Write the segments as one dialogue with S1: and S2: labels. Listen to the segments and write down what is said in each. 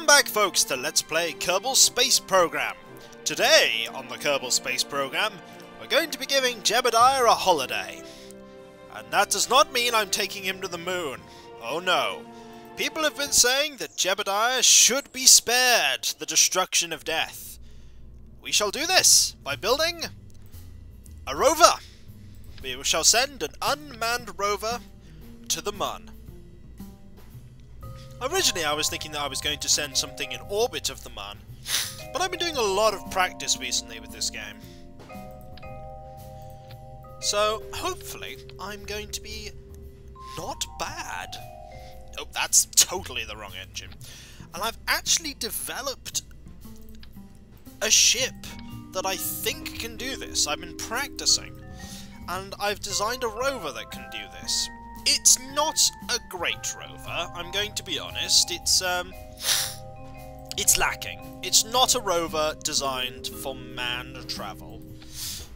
S1: Welcome back, folks, to Let's Play Kerbal Space Program. Today, on the Kerbal Space Program, we're going to be giving Jebediah a holiday. And that does not mean I'm taking him to the moon. Oh no. People have been saying that Jebediah should be spared the destruction of death. We shall do this by building a rover. We shall send an unmanned rover to the Mun. Originally I was thinking that I was going to send something in orbit of the Mun, but I've been doing a lot of practice recently with this game. So, hopefully, I'm going to be not bad. Oh, that's totally the wrong engine. And I've actually developed a ship that I think can do this. I've been practicing, and I've designed a rover that can do this. It's not a great rover, I'm going to be honest. It's lacking. It's not a rover designed for manned travel.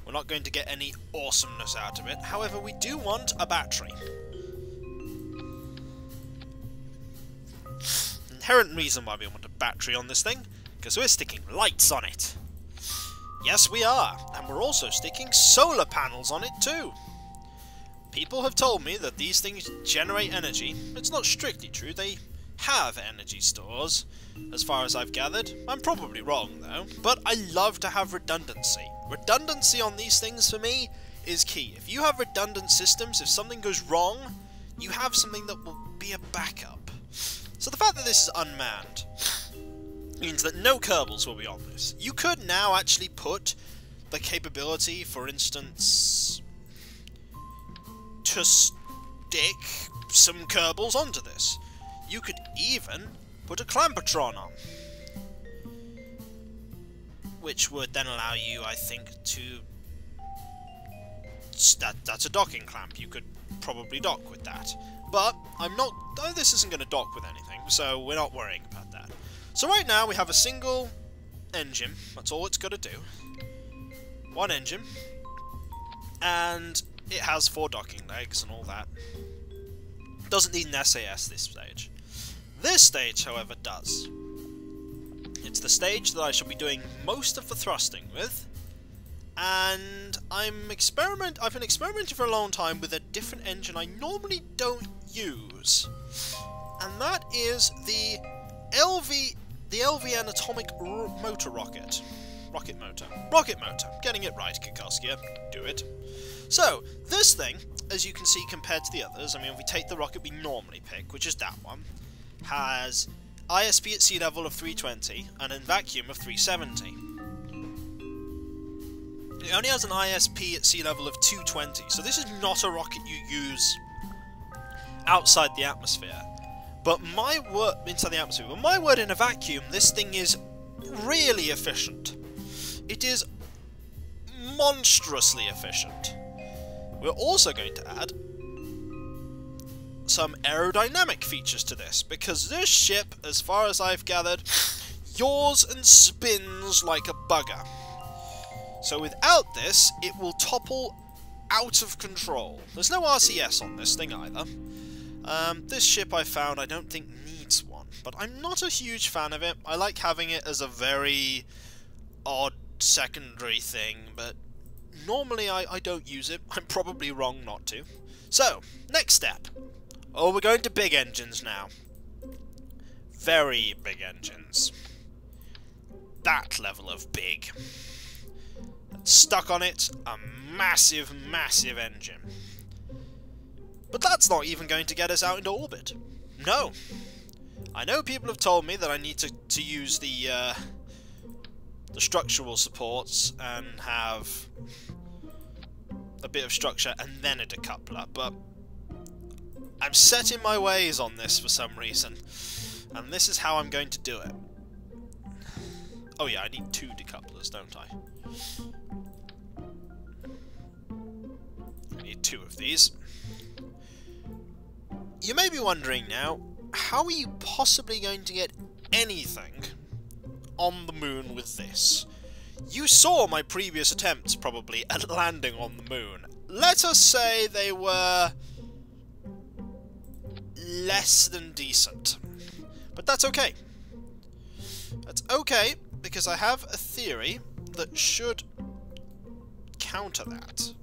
S1: We're not going to get any awesomeness out of it. However, we do want a battery. Inherent reason why we want a battery on this thing, because we're sticking lights on it. Yes, we are, and we're also sticking solar panels on it too. People have told me that these things generate energy. It's not strictly true, they have energy stores, as far as I've gathered. I'm probably wrong though, but I love to have redundancy. Redundancy on these things for me is key. If you have redundant systems, if something goes wrong, you have something that will be a backup. So the fact that this is unmanned means that no Kerbals will be on this. You could now actually put the capability, for instance, to stick some Kerbals onto this. You could even put a Clampatron on, which would then allow you, I think, to... That's a docking clamp. You could probably dock with that. But I'm not... Oh, this isn't going to dock with anything, so we're not worrying about that. So right now we have a single engine. That's all it's got to do. One engine. And it has 4 docking legs and all that. Doesn't need an SAS this stage. This stage, however, does. It's the stage that I shall be doing most of the thrusting with, and I've been experimenting for a long time with a different engine I normally don't use, and that is the LVN atomic motor rocket. Rocket motor. Getting it right, Kikoskia. Do it. So, this thing, as you can see compared to the others, I mean, if we take the rocket we normally pick, which is that one, has ISP at sea level of 320 and in vacuum of 370. It only has an ISP at sea level of 220, so this is not a rocket you use outside the atmosphere. But my word, inside the atmosphere, but my word, in a vacuum, this thing is really efficient. It is monstrously efficient. We're also going to add some aerodynamic features to this, because this ship, as far as I've gathered, yaws and spins like a bugger. So without this, it will topple out of control. There's no RCS on this thing either. This ship I found I don't think needs one, but I'm not a huge fan of it. I like having it as a very odd secondary thing, but normally I don't use it. I'm probably wrong not to. So, next step. Oh, we're going to big engines now. Very big engines. That level of big. Stuck on it, a massive, massive engine. But that's not even going to get us out into orbit. No. I know people have told me that I need to use the structural supports and have a bit of structure and then a decoupler, but I'm set in my ways on this for some reason, and this is how I'm going to do it. Oh yeah, I need 2 decouplers, don't I? I need 2 of these. You may be wondering now, how are you possibly going to get anything on the moon with this? You saw my previous attempts, probably, at landing on the moon. Let us say they were less than decent. But that's okay. That's okay, because I have a theory that should counter that.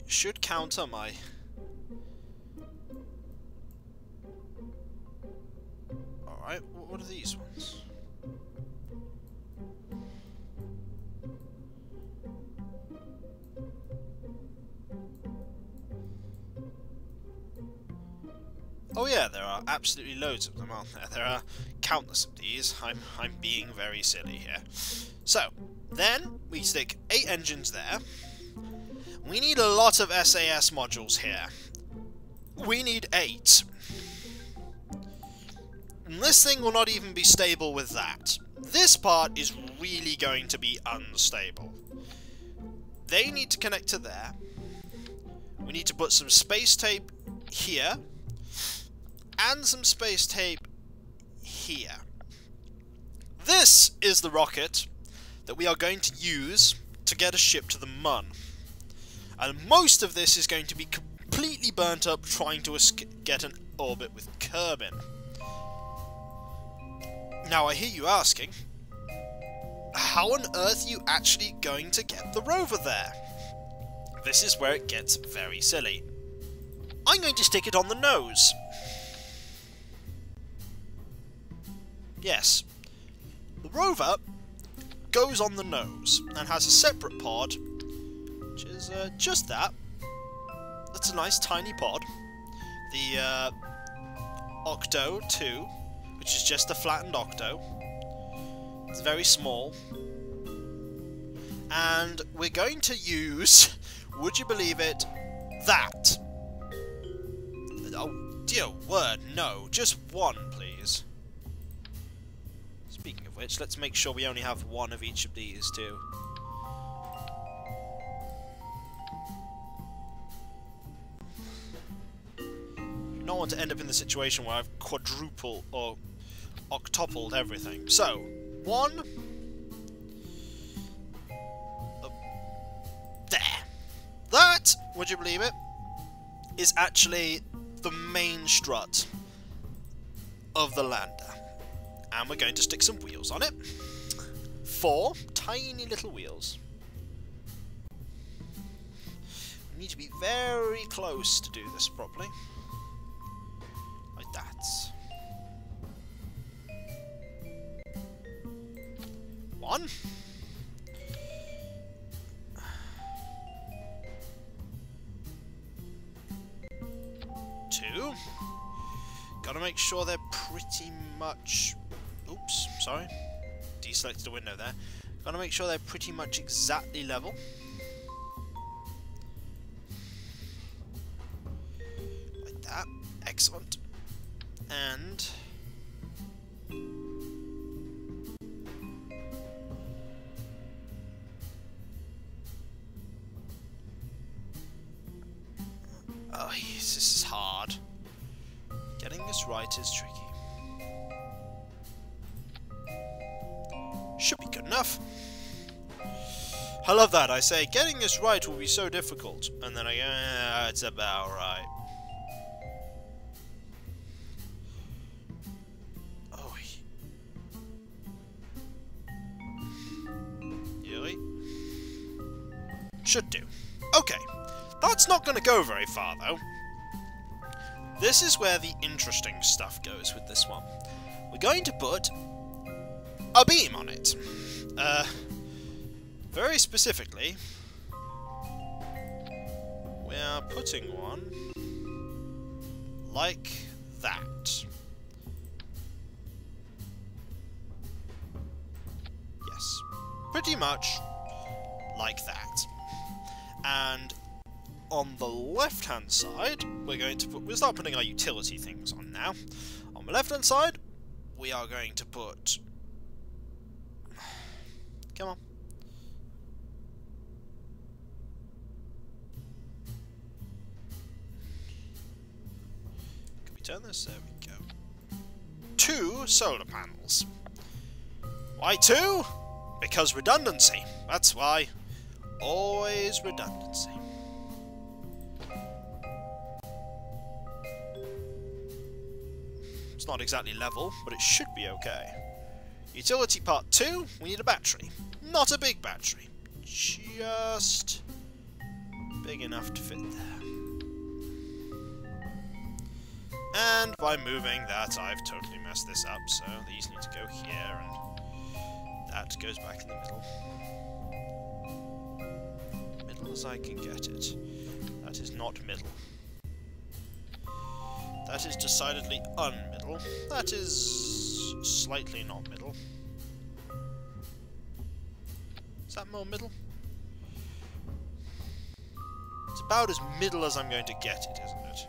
S1: Should counter my... Alright, what are these ones? Oh yeah, there are absolutely loads of them, aren't there? There are countless of these. I'm being very silly here. So, then we stick 8 engines there. We need a lot of SAS modules here. We need 8. And this thing will not even be stable with that. This part is really going to be unstable. They need to connect to there. We need to put some space tape here. And some space tape here. This is the rocket that we are going to use to get a ship to the Mun. And most of this is going to be completely burnt up trying to get an orbit with Kerbin. Now I hear you asking, how on earth are you actually going to get the rover there? This is where it gets very silly. I'm going to stick it on the nose. Yes, the rover goes on the nose and has a separate pod, which is just that. That's a nice tiny pod. The Octo 2, which is just a flattened Octo. It's very small. And we're going to use, would you believe it, that. Oh dear word, no, just one please. Speaking of which, let's make sure we only have one of each of these too. I don't want to end up in the situation where I've quadrupled or octupled everything. So, 1... there! That, would you believe it, is actually the main strut of the lander. And we're going to stick some wheels on it. 4 tiny little wheels. We need to be very close to do this properly. Like that. 1. 2. Gotta make sure they're pretty much... Oops, sorry. Deselected a window there. Gotta make sure they're pretty much exactly level. Like that. Excellent. And... oh, this is hard. Getting this right is tricky. Should be good enough. I love that. I say, getting this right will be so difficult. And then I go, it's about right. Oh. Really? Should do. Okay. That's not going to go very far, though. This is where the interesting stuff goes with this one. We're going to put a beam on it. Very specifically, we are putting one like that. Yes, pretty much like that. And on the left-hand side, we'll start putting our utility things on now. On the left-hand side, we are going to put... Come on. Can we turn this? There we go. 2 solar panels. Why 2? Because redundancy. That's why. Always redundancy. It's not exactly level, but it should be okay. Utility part 2, we need a battery. Not a big battery. Just big enough to fit there. And by moving that, I've totally messed this up, so these need to go here, and that goes back in the middle. Middle as I can get it. That is not middle. That is decidedly unmiddle. That is slightly not middle. Is that more middle? It's about as middle as I'm going to get it, isn't it?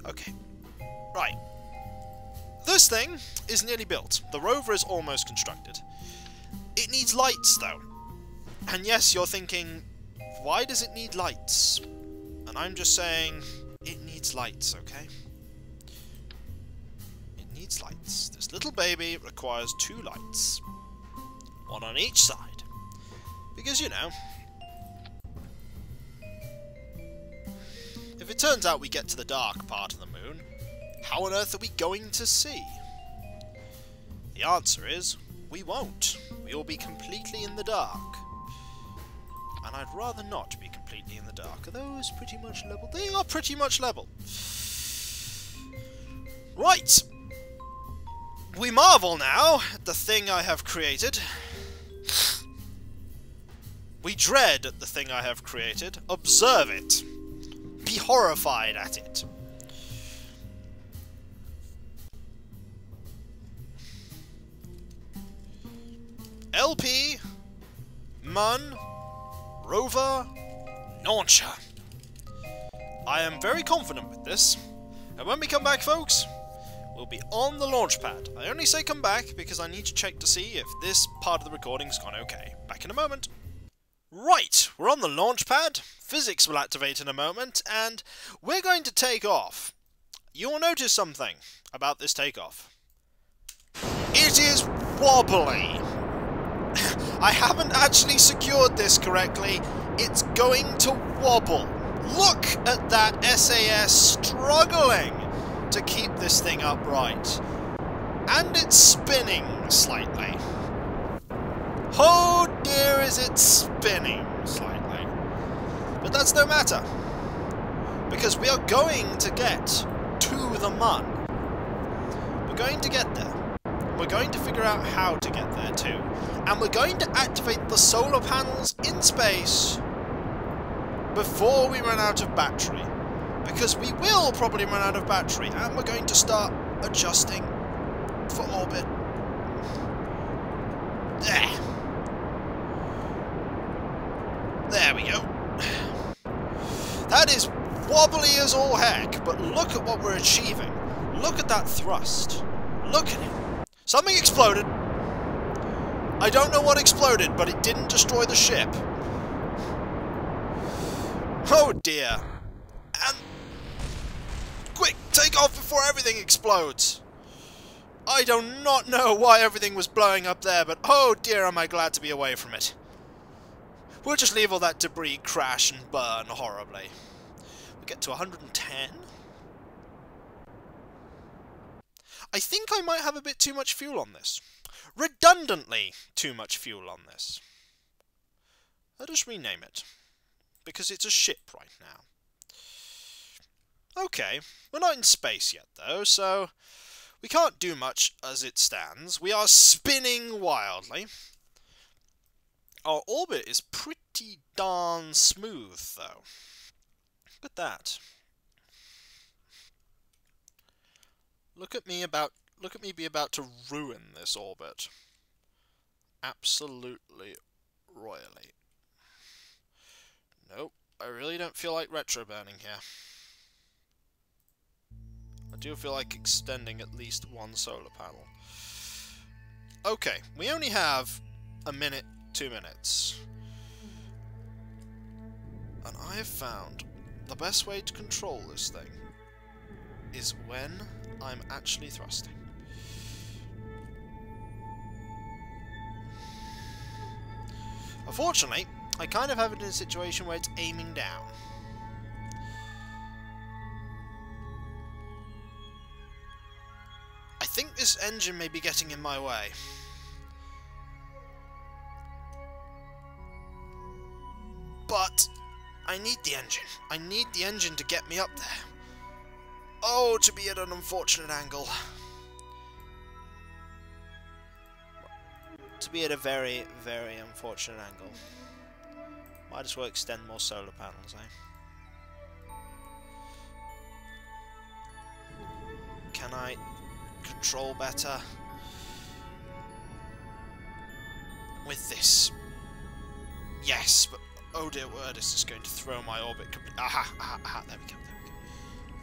S1: Okay. Right. This thing is nearly built. The Rover is almost constructed. It needs lights, though. And yes, you're thinking, why does it need lights? And I'm just saying, it needs lights, okay? It needs lights. This little baby requires 2 lights. 1 on each side. Because, you know, if it turns out we get to the dark part of the moon, how on earth are we going to see? The answer is, we won't. We will be completely in the dark. And I'd rather not be completely in the dark. Are those pretty much level? They are pretty much level. Right! We marvel now at the thing I have created. We dread at the thing I have created. Observe it. Be horrified at it. LP, Mun, Rover, Launcher. I am very confident with this, and when we come back, folks, we'll be on the launch pad. I only say come back because I need to check to see if this part of the recording's gone okay. Back in a moment. Right, we're on the launch pad. Physics will activate in a moment, and we're going to take off. You'll notice something about this takeoff. It is wobbly. I haven't actually secured this correctly. It's going to wobble. Look at that SAS struggling to keep this thing upright. And it's spinning slightly. Oh dear, is it spinning slightly. But that's no matter. Because we are going to get to the Mun. We're going to get there. We're going to figure out how to get there too. And we're going to activate the solar panels in space before we run out of battery. Because we will probably run out of battery, and we're going to start adjusting for orbit. There. There we go. That is wobbly as all heck, but look at what we're achieving. Look at that thrust. Look at it. Something exploded. I don't know what exploded, but it didn't destroy the ship. Oh dear. And quick, take off before everything explodes. I do not know why everything was blowing up there, but oh dear, am I glad to be away from it. We'll just leave all that debris crash and burn horribly. We'll get to 110. I think I might have a bit too much fuel on this. Redundantly too much fuel on this. Let us rename it. Because it's a ship right now. Okay, we're not in space yet though, so we can't do much as it stands. We are spinning wildly. Our orbit is pretty darn smooth though. Look at that. Look at me be about to ruin this orbit. Absolutely royally. Nope, I really don't feel like retro burning here. I do feel like extending at least one solar panel. Okay, we only have a minute, 2 minutes. And I have found the best way to control this thing is when I'm actually thrusting. Unfortunately, I kind of have it in a situation where it's aiming down. I think this engine may be getting in my way. But I need the engine. I need the engine to get me up there. Oh, to be at an unfortunate angle. To be at a very, very unfortunate angle. Might as well extend more solar panels, eh? Can I control better with this? Yes, but oh dear word, this is going to throw my orbit. Aha, aha, aha, there we go, there we go.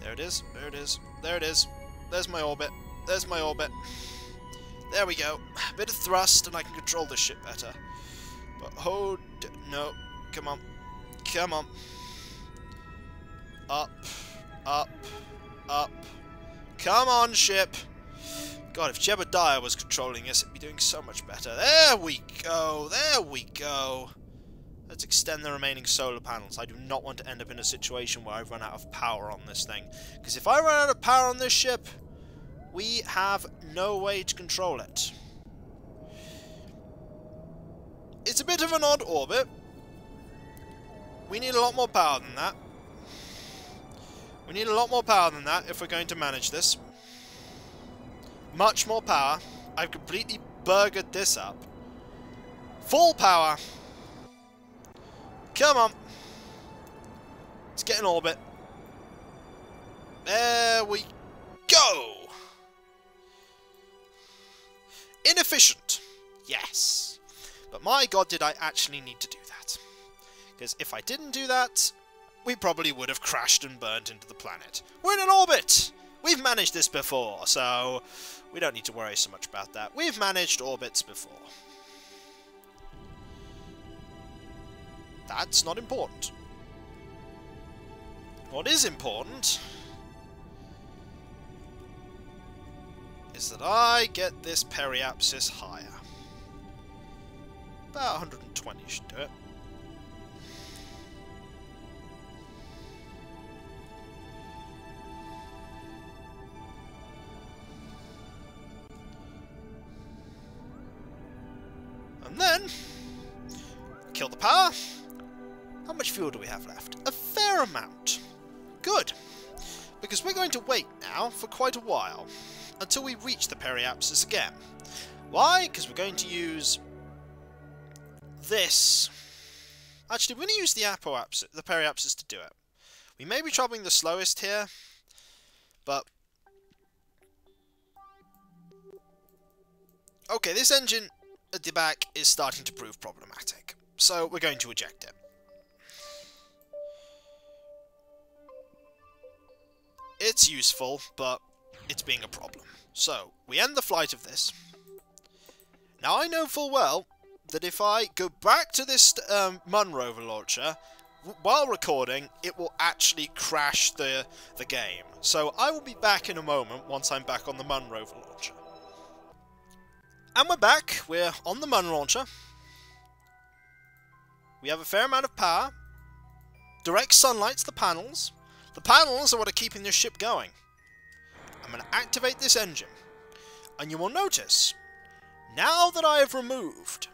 S1: There it is, there it is, there it is. There's my orbit, there's my orbit. There we go. A bit of thrust and I can control this ship better. But oh, no, come on, come on. Up, up, up. Come on, ship! God, if Jebediah was controlling this, it'd be doing so much better. There we go! There we go! Let's extend the remaining solar panels. I do not want to end up in a situation where I run out of power on this thing. Because if I run out of power on this ship, we have no way to control it. It's a bit of an odd orbit. We need a lot more power than that. We need a lot more power than that if we're going to manage this. Much more power. I've completely burgered this up. Full power. Come on. Let's get in orbit. There we go. Inefficient. Yes. But my god, did I actually need to do that. Because if I didn't do that, we probably would have crashed and burnt into the planet. We're in an orbit! We've managed this before, so we don't need to worry so much about that. We've managed orbits before. That's not important. What is important is that I get this periapsis higher. About 120 should do it. And then, kill the power. How much fuel do we have left? A fair amount. Good. Because we're going to wait now for quite a while. Until we reach the periapsis again. Why? Because we're going to use this. Actually, we're going to use the periapsis to do it. We may be travelling the slowest here, but okay, this engine at the back is starting to prove problematic, so we're going to eject it. It's useful, but it's being a problem. So, we end the flight of this. Now, I know full well that if I go back to this Rover launcher, while recording, it will actually crash the game. So, I will be back in a moment once I'm back on the Rover launcher. And we're back. We're on the launcher. We have a fair amount of power. Direct sunlight to the panels. The panels are what are keeping this ship going. I'm going to activate this engine. And you will notice, now that I have removed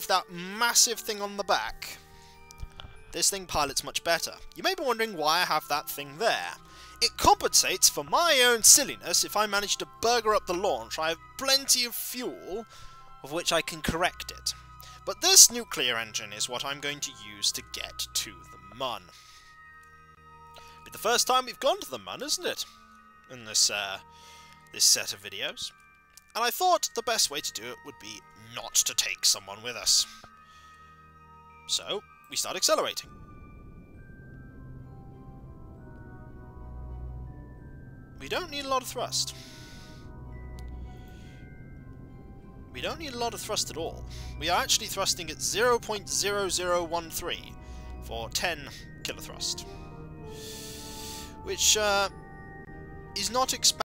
S1: that massive thing on the back, this thing pilots much better. You may be wondering why I have that thing there. It compensates for my own silliness. If I manage to burger up the launch, I have plenty of fuel of which I can correct it. But this nuclear engine is what I'm going to use to get to the Mun. It's the first time we've gone to the Mun, isn't it? In this this set of videos. And I thought the best way to do it would be not to take someone with us. So, we start accelerating. We don't need a lot of thrust. We don't need a lot of thrust at all. We are actually thrusting at 0.0013 for 10 kilothrust. Which is not expected.